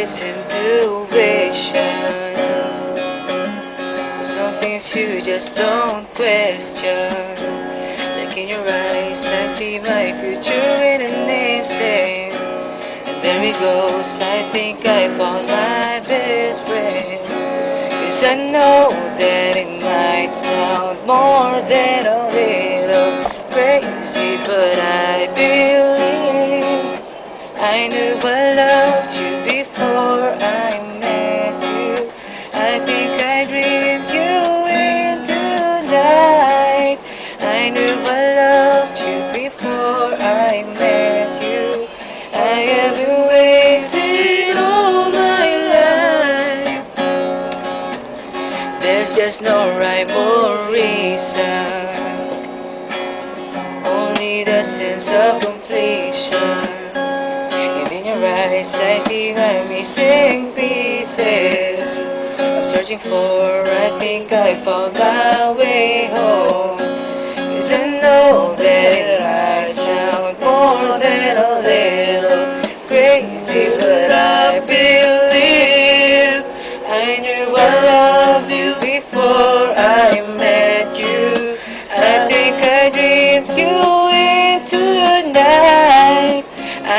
is intuition. Some things you just don't question. Like in your eyes, I see my future in an instant. And there it goes, I think I found my best friend. 'Cause I know that it might sound more than a little crazy, but I believe I knew I loved you before I met you. I think I dreamed you into the night. I knew I loved you before I met you. I have been waiting all my life. There's just no rhyme or reason, only the sense of completion. And in your eyes I see my missing pieces. I'm searching for, I think I found my way home. 'Cause I know that it might sound more than a little crazy, but I believe I knew I loved you before I met you. I think I dreamed you into the night.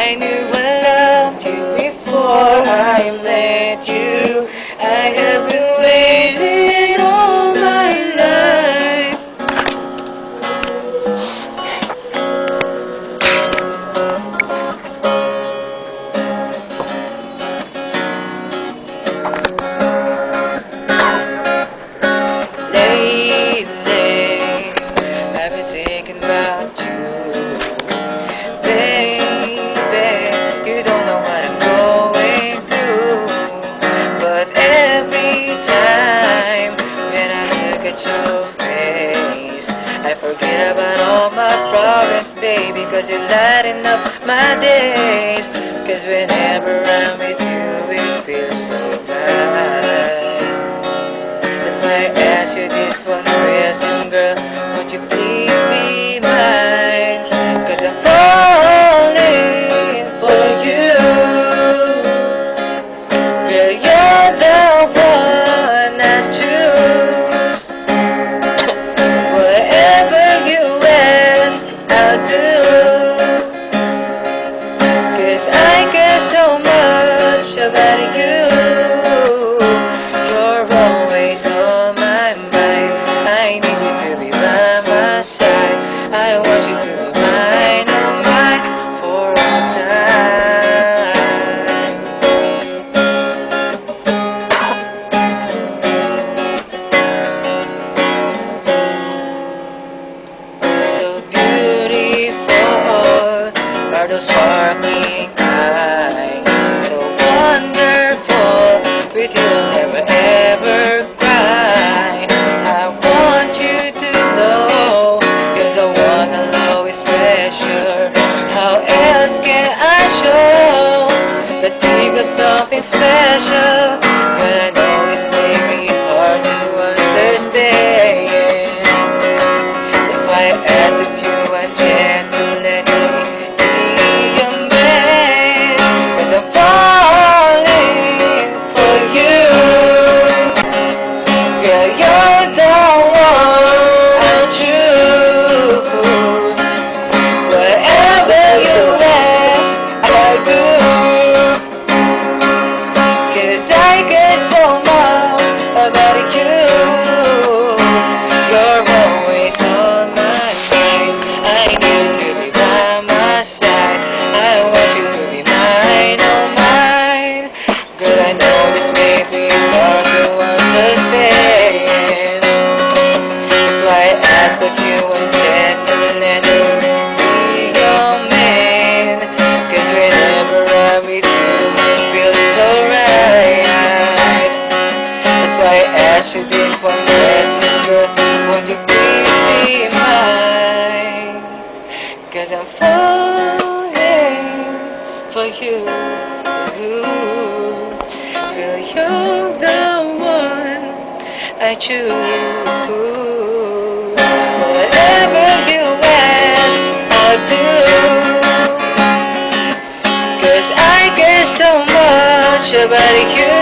I knew I loved you before I met you. I have been waiting all my life. Lately, I've been thinking about you. Baby, you don't know what I'm going through. But every time when I look at your face, I forget about all my problems, baby. 'Cause you lighten up my days. 'Cause whenever I'm with you, it feels so right. That's why I ask you this one question, girl. Won't you please be mine? 'Cause I'm falling for you. Girl, you're the one I choose. Whatever you ask, I'll do. 'Cause I care so much about you. You're always on my mind. I need you to be by my side. I want you to be mine, oh mine, for all time. So beautiful are those sparkling eyes. So wonderful, with you I'll never ever cry. I want you to know you're the one I'll always treasure. How else can I show that we got something special? But I know this may be hard to understand. That's why I ask if you want chance to let me be your man. 'Cause I'm falling for you. Girl, you're the one I choose. Whatever you ask, I'll do. 'Cause I care so much about you. You're always on my mind. I need you to be by my side. I want you to be mine, oh mine. Girl, I know this may be hard to understand. That's why I asked if you would just let me be your man. 'Cause whenever I'm with you, it feels so right. That's why I asked you this one question, girl. Won't you please be mine? 'Cause I'm falling for you. Girl, you're the one I choose. Whatever you ask, I'll do. 'Cause I care so much your body, you